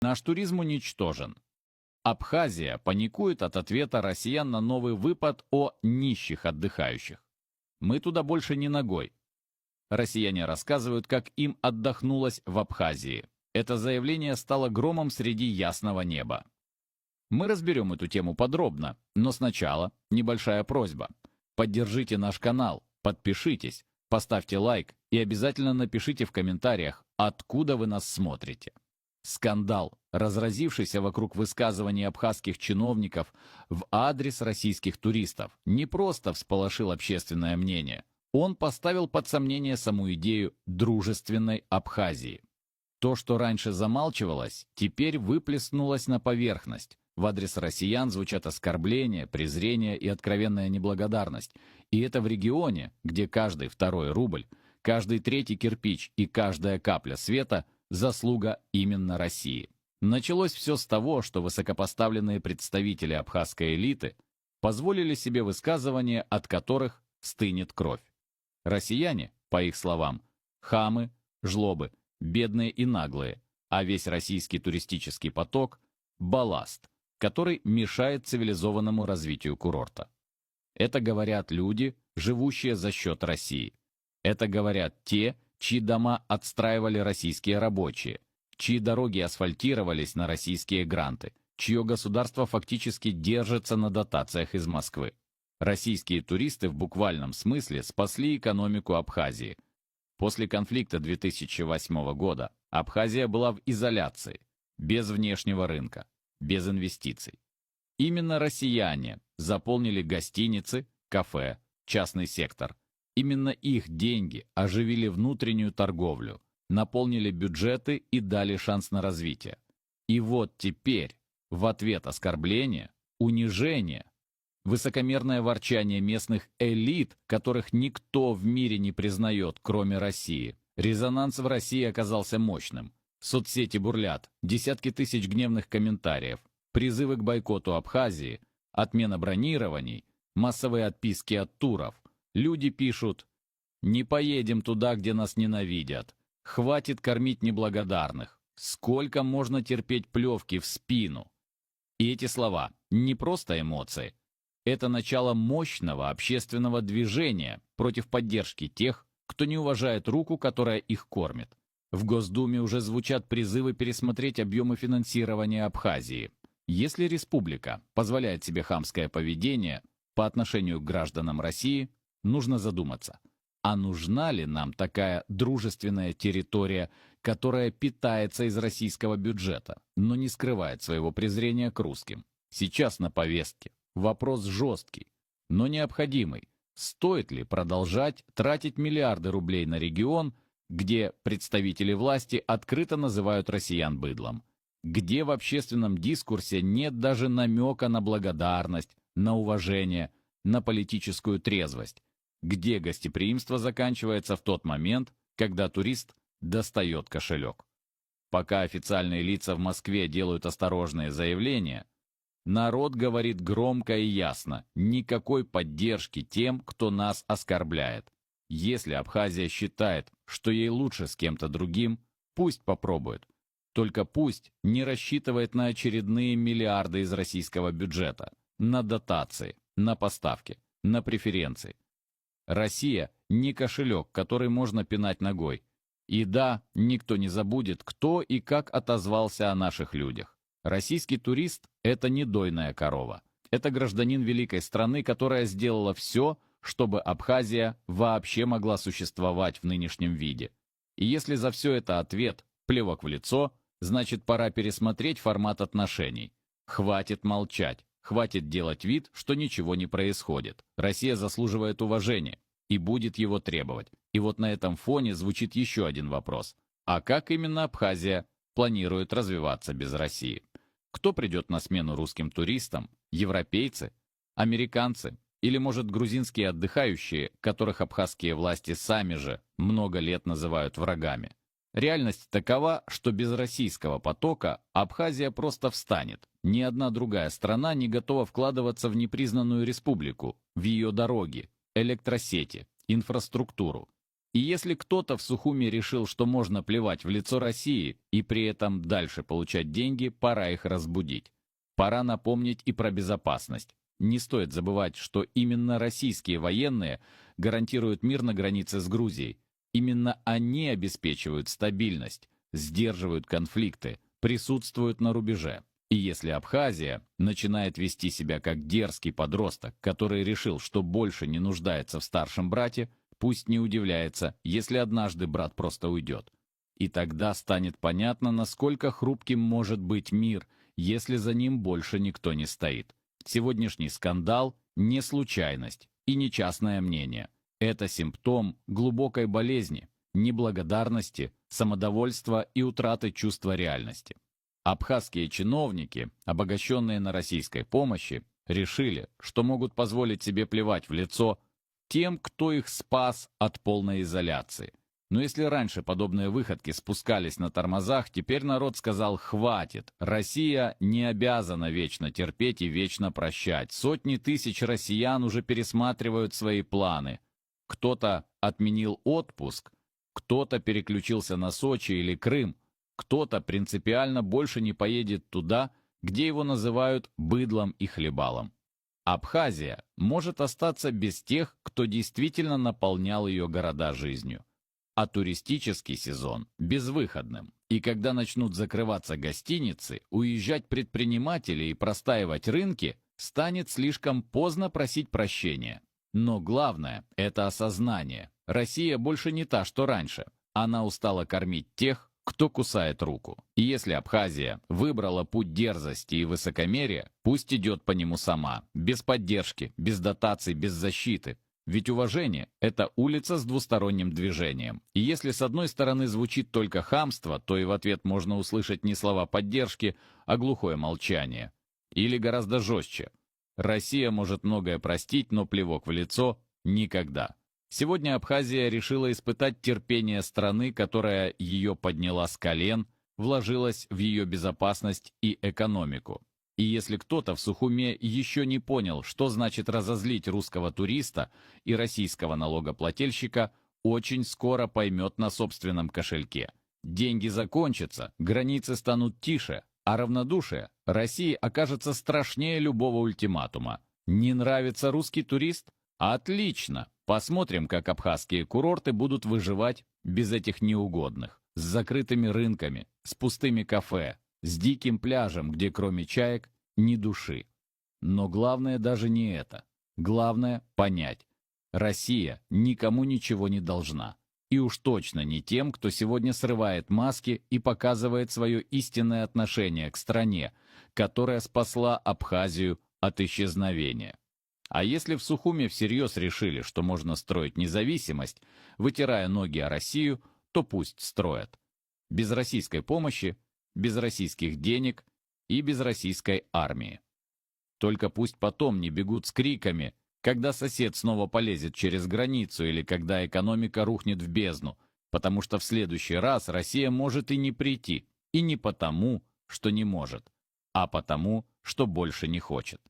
Наш туризм уничтожен. Абхазия паникует от ответа россиян на новый выпад о нищих отдыхающих. Мы туда больше не ногой. Россияне рассказывают, как им отдохнулось в Абхазии. Это заявление стало громом среди ясного неба. Мы разберем эту тему подробно, но сначала небольшая просьба. Поддержите наш канал, подпишитесь, поставьте лайк и обязательно напишите в комментариях, откуда вы нас смотрите. Скандал, разразившийся вокруг высказываний абхазских чиновников в адрес российских туристов, не просто всполошил общественное мнение, он поставил под сомнение саму идею дружественной Абхазии. То, что раньше замалчивалось, теперь выплеснулось на поверхность. В адрес россиян звучат оскорбления, презрение и откровенная неблагодарность. И это в регионе, где каждый второй рубль, каждый третий кирпич и каждая капля света – заслуга именно России. Началось все с того, что высокопоставленные представители абхазской элиты позволили себе высказывания, от которых стынет кровь. Россияне, по их словам, хамы, жлобы, бедные и наглые, а весь российский туристический поток – балласт, который мешает цивилизованному развитию курорта. Это говорят люди, живущие за счет России. Это говорят те, чьи дома отстраивали российские рабочие, чьи дороги асфальтировались на российские гранты, чье государство фактически держится на дотациях из Москвы. Российские туристы в буквальном смысле спасли экономику Абхазии. После конфликта 2008 года Абхазия была в изоляции, без внешнего рынка, без инвестиций. Именно россияне заполнили гостиницы, кафе, частный сектор. Именно их деньги оживили внутреннюю торговлю, наполнили бюджеты и дали шанс на развитие. И вот теперь, в ответ оскорбления, унижение, высокомерное ворчание местных элит, которых никто в мире не признает, кроме России. Резонанс в России оказался мощным. Соцсети бурлят, десятки тысяч гневных комментариев, призывы к бойкоту Абхазии, отмена бронирований, массовые отписки от туров. Люди пишут: «Не поедем туда, где нас ненавидят. Хватит кормить неблагодарных. Сколько можно терпеть плевки в спину?» И эти слова не просто эмоции. Это начало мощного общественного движения против поддержки тех, кто не уважает руку, которая их кормит. В Госдуме уже звучат призывы пересмотреть объемы финансирования Абхазии. Если республика позволяет себе хамское поведение по отношению к гражданам России, нужно задуматься, а нужна ли нам такая дружественная территория, которая питается из российского бюджета, но не скрывает своего презрения к русским? Сейчас на повестке вопрос жесткий, но необходимый. Стоит ли продолжать тратить миллиарды рублей на регион, где представители власти открыто называют россиян быдлом, где в общественном дискурсе нет даже намека на благодарность, на уважение, на политическую трезвость, где гостеприимство заканчивается в тот момент, когда турист достает кошелек. Пока официальные лица в Москве делают осторожные заявления, народ говорит громко и ясно: никакой поддержки тем, кто нас оскорбляет. Если Абхазия считает, что ей лучше с кем-то другим, пусть попробует. Только пусть не рассчитывает на очередные миллиарды из российского бюджета, на дотации, на поставки, на преференции. Россия не кошелек, который можно пинать ногой. И да, никто не забудет, кто и как отозвался о наших людях. Российский турист – это не дойная корова. Это гражданин великой страны, которая сделала все, чтобы Абхазия вообще могла существовать в нынешнем виде. И если за все это ответ – плевок в лицо, значит, пора пересмотреть формат отношений. Хватит молчать, хватит делать вид, что ничего не происходит. Россия заслуживает уважения и будет его требовать. И вот на этом фоне звучит еще один вопрос. А как именно Абхазия планирует развиваться без России? Кто придет на смену русским туристам? Европейцы? Американцы? Или, может, грузинские отдыхающие, которых абхазские власти сами же много лет называют врагами? Реальность такова, что без российского потока Абхазия просто встанет. Ни одна другая страна не готова вкладываться в непризнанную республику, в ее дороги, электросети, инфраструктуру. И если кто-то в Сухуми решил, что можно плевать в лицо России и при этом дальше получать деньги, пора их разбудить. Пора напомнить и про безопасность. Не стоит забывать, что именно российские военные гарантируют мир на границе с Грузией. Именно они обеспечивают стабильность, сдерживают конфликты, присутствуют на рубеже. И если Абхазия начинает вести себя как дерзкий подросток, который решил, что больше не нуждается в старшем брате, пусть не удивляется, если однажды брат просто уйдет. И тогда станет понятно, насколько хрупким может быть мир, если за ним больше никто не стоит. Сегодняшний скандал – не случайность и не частное мнение. Это симптом глубокой болезни, неблагодарности, самодовольства и утраты чувства реальности. Абхазские чиновники, обогащенные на российской помощи, решили, что могут позволить себе плевать в лицо тем, кто их спас от полной изоляции. Но если раньше подобные выходки спускались на тормозах, теперь народ сказал «хватит». Россия не обязана вечно терпеть и вечно прощать. Сотни тысяч россиян уже пересматривают свои планы. Кто-то отменил отпуск, кто-то переключился на Сочи или Крым, кто-то принципиально больше не поедет туда, где его называют быдлом и хлебалом. Абхазия может остаться без тех, кто действительно наполнял ее города жизнью. А туристический сезон – безвыходным. И когда начнут закрываться гостиницы, уезжать предприниматели и простаивать рынки, станет слишком поздно просить прощения. Но главное – это осознание. Россия больше не та, что раньше. Она устала кормить тех, кто кусает руку. И если Абхазия выбрала путь дерзости и высокомерия, пусть идет по нему сама, без поддержки, без дотаций, без защиты. Ведь уважение – это улица с двусторонним движением. И если с одной стороны звучит только хамство, то и в ответ можно услышать не слова поддержки, а глухое молчание. Или гораздо жестче. Россия может многое простить, но плевок в лицо – никогда. Сегодня Абхазия решила испытать терпение страны, которая ее подняла с колен, вложилась в ее безопасность и экономику. И если кто-то в Сухуме еще не понял, что значит разозлить русского туриста и российского налогоплательщика, очень скоро поймет на собственном кошельке. Деньги закончатся, границы станут тише, а равнодушие России окажется страшнее любого ультиматума. Не нравится русский турист? Отлично! Посмотрим, как абхазские курорты будут выживать без этих неугодных, с закрытыми рынками, с пустыми кафе, с диким пляжем, где кроме чаек ни души. Но главное даже не это. Главное понять. Россия никому ничего не должна. И уж точно не тем, кто сегодня срывает маски и показывает свое истинное отношение к стране, которая спасла Абхазию от исчезновения. А если в Сухуме всерьез решили, что можно строить независимость, вытирая ноги о Россию, то пусть строят. Без российской помощи, без российских денег и без российской армии. Только пусть потом не бегут с криками, когда сосед снова полезет через границу или когда экономика рухнет в бездну, потому что в следующий раз Россия может и не прийти, и не потому, что не может, а потому, что больше не хочет.